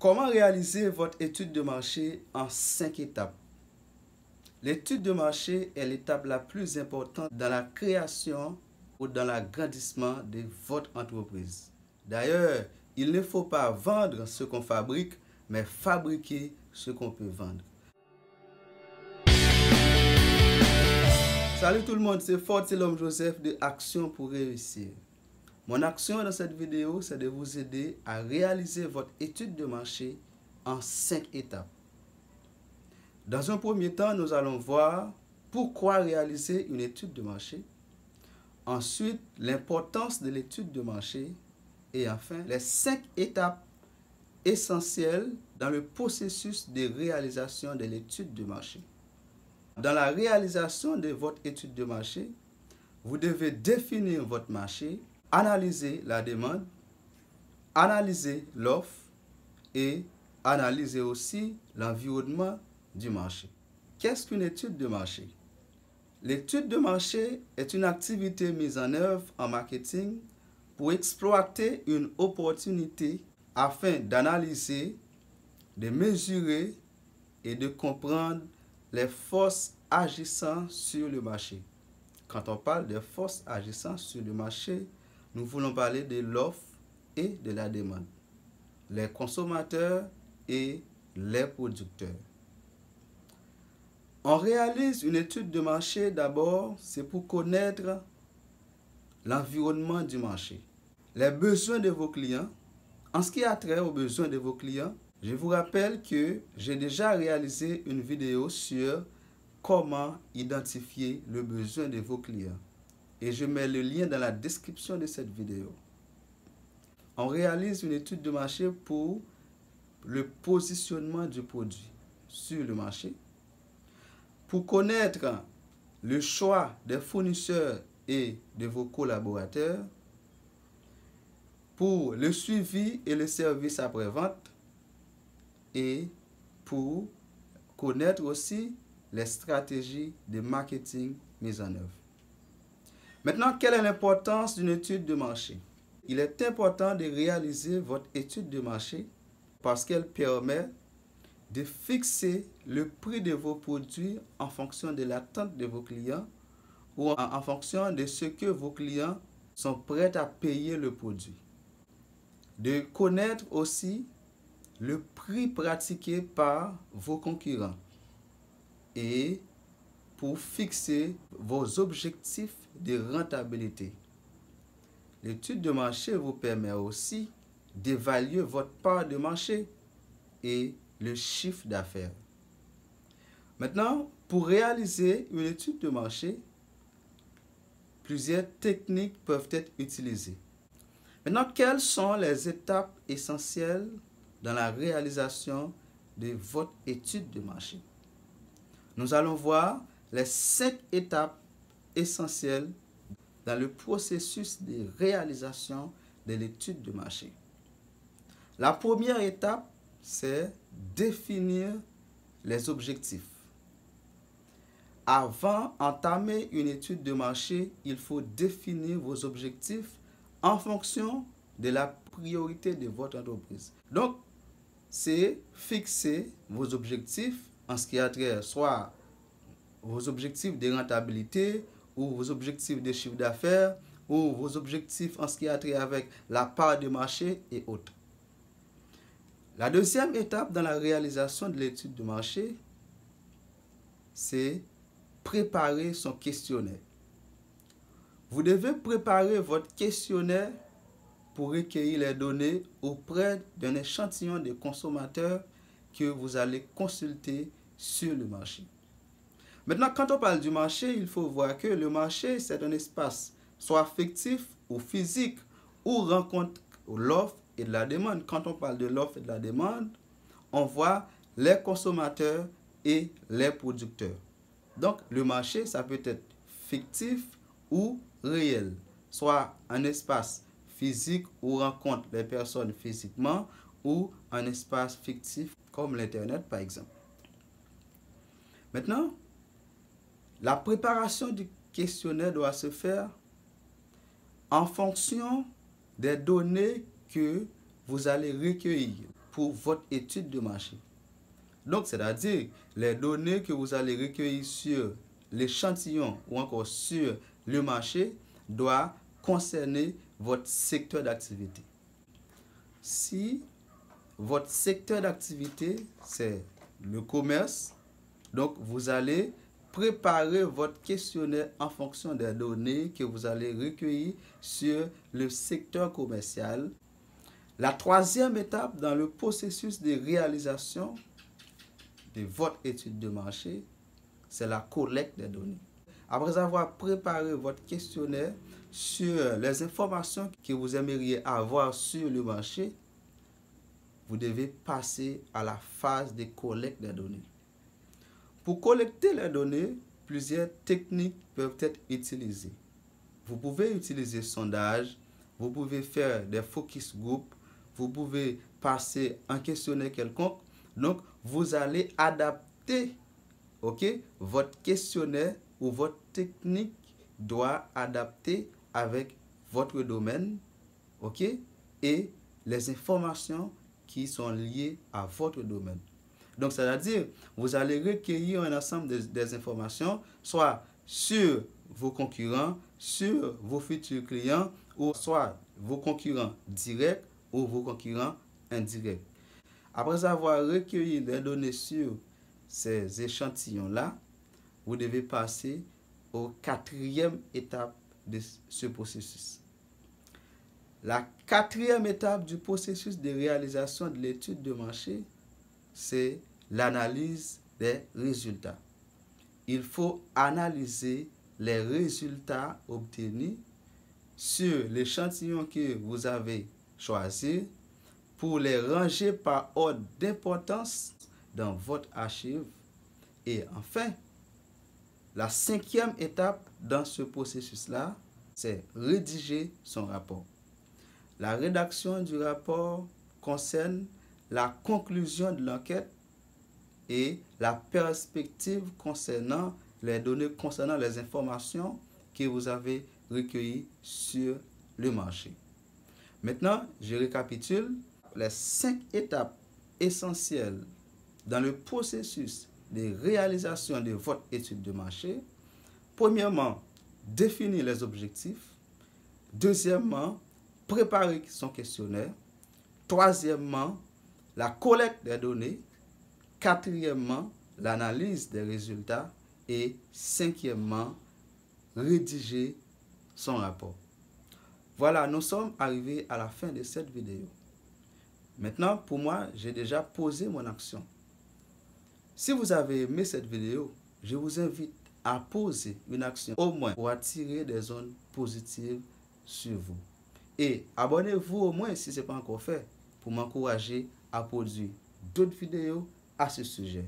Comment réaliser votre étude de marché en 5 étapes? L'étude de marché est l'étape la plus importante dans la création ou dans l'agrandissement de votre entreprise. D'ailleurs, il ne faut pas vendre ce qu'on fabrique, mais fabriquer ce qu'on peut vendre. Salut tout le monde, c'est Fortilhomme Joseph de Action pour réussir. Mon action dans cette vidéo, c'est de vous aider à réaliser votre étude de marché en 5 étapes. Dans un premier temps, nous allons voir pourquoi réaliser une étude de marché. Ensuite, l'importance de l'étude de marché. Et enfin, les 5 étapes essentielles dans le processus de réalisation de l'étude de marché. Dans la réalisation de votre étude de marché, vous devez définir votre marché, analyser la demande, analyser l'offre et analyser aussi l'environnement du marché. Qu'est-ce qu'une étude de marché? L'étude de marché est une activité mise en œuvre en marketing pour exploiter une opportunité afin d'analyser, de mesurer et de comprendre les forces agissant sur le marché. Quand on parle de forces agissant sur le marché, nous voulons parler de l'offre et de la demande, les consommateurs et les producteurs. On réalise une étude de marché d'abord, c'est pour connaître l'environnement du marché, les besoins de vos clients. En ce qui a trait aux besoins de vos clients, je vous rappelle que j'ai déjà réalisé une vidéo sur comment identifier le besoin de vos clients. Et je mets le lien dans la description de cette vidéo. On réalise une étude de marché pour le positionnement du produit sur le marché, pour connaître le choix des fournisseurs et de vos collaborateurs, pour le suivi et le service après-vente et pour connaître aussi les stratégies de marketing mises en œuvre. Maintenant, quelle est l'importance d'une étude de marché? Il est important de réaliser votre étude de marché parce qu'elle permet de fixer le prix de vos produits en fonction de l'attente de vos clients ou en fonction de ce que vos clients sont prêts à payer le produit. De connaître aussi le prix pratiqué par vos concurrents et pour fixer vos objectifs de rentabilité. L'étude de marché vous permet aussi d'évaluer votre part de marché et le chiffre d'affaires. Maintenant, pour réaliser une étude de marché, plusieurs techniques peuvent être utilisées. Maintenant, quelles sont les étapes essentielles dans la réalisation de votre étude de marché? Nous allons voir les 5 étapes essentielles dans le processus de réalisation de l'étude de marché. La première étape, c'est définir les objectifs. Avant d'entamer une étude de marché, il faut définir vos objectifs en fonction de la priorité de votre entreprise. Donc, c'est fixer vos objectifs en ce qui a trait soit vos objectifs de rentabilité ou vos objectifs de chiffre d'affaires ou vos objectifs en ce qui a trait avec la part de marché et autres. La deuxième étape dans la réalisation de l'étude de marché, c'est préparer son questionnaire. Vous devez préparer votre questionnaire pour recueillir les données auprès d'un échantillon de consommateurs que vous allez consulter sur le marché. Maintenant, quand on parle du marché, il faut voir que le marché, c'est un espace soit fictif ou physique où rencontre l'offre et de la demande. Quand on parle de l'offre et de la demande, on voit les consommateurs et les producteurs. Donc, le marché, ça peut être fictif ou réel, soit un espace physique où rencontre les personnes physiquement ou un espace fictif comme l'Internet, par exemple. Maintenant, la préparation du questionnaire doit se faire en fonction des données que vous allez recueillir pour votre étude de marché. Donc, c'est-à-dire les données que vous allez recueillir sur l'échantillon ou encore sur le marché doivent concerner votre secteur d'activité. Si votre secteur d'activité, c'est le commerce, donc vous allez préparer votre questionnaire en fonction des données que vous allez recueillir sur le secteur commercial. La troisième étape dans le processus de réalisation de votre étude de marché, c'est la collecte des données. Après avoir préparé votre questionnaire sur les informations que vous aimeriez avoir sur le marché, vous devez passer à la phase de collecte des données. Pour collecter les données, plusieurs techniques peuvent être utilisées. Vous pouvez utiliser sondage, vous pouvez faire des focus group, vous pouvez passer un questionnaire quelconque. Donc, vous allez adapter, votre questionnaire ou votre technique doit adapter avec votre domaine, et les informations qui sont liées à votre domaine. Donc, c'est-à-dire, vous allez recueillir un ensemble des informations, soit sur vos concurrents, sur vos futurs clients, ou soit vos concurrents directs ou vos concurrents indirects. Après avoir recueilli les données sur ces échantillons-là, vous devez passer aux quatrième étape de ce processus. La quatrième étape du processus de réalisation de l'étude de marché, c'est l'analyse des résultats. Il faut analyser les résultats obtenus sur l'échantillon que vous avez choisi pour les ranger par ordre d'importance dans votre archive. Et enfin, la cinquième étape dans ce processus-là, c'est rédiger son rapport. La rédaction du rapport concerne la conclusion de l'enquête et la perspective concernant les données, concernant les informations que vous avez recueillies sur le marché. Maintenant, je récapitule les 5 étapes essentielles dans le processus de réalisation de votre étude de marché. Premièrement, définir les objectifs. Deuxièmement, préparer son questionnaire. Troisièmement, la collecte des données. Quatrièmement, l'analyse des résultats. Et cinquièmement, rédiger son rapport. Voilà, nous sommes arrivés à la fin de cette vidéo. Maintenant, pour moi, j'ai déjà posé mon action. Si vous avez aimé cette vidéo, je vous invite à poser une action, au moins pour attirer des zones positives sur vous. Et abonnez-vous au moins si ce n'est pas encore fait, pour m'encourager à produire d'autres vidéos à ce sujet.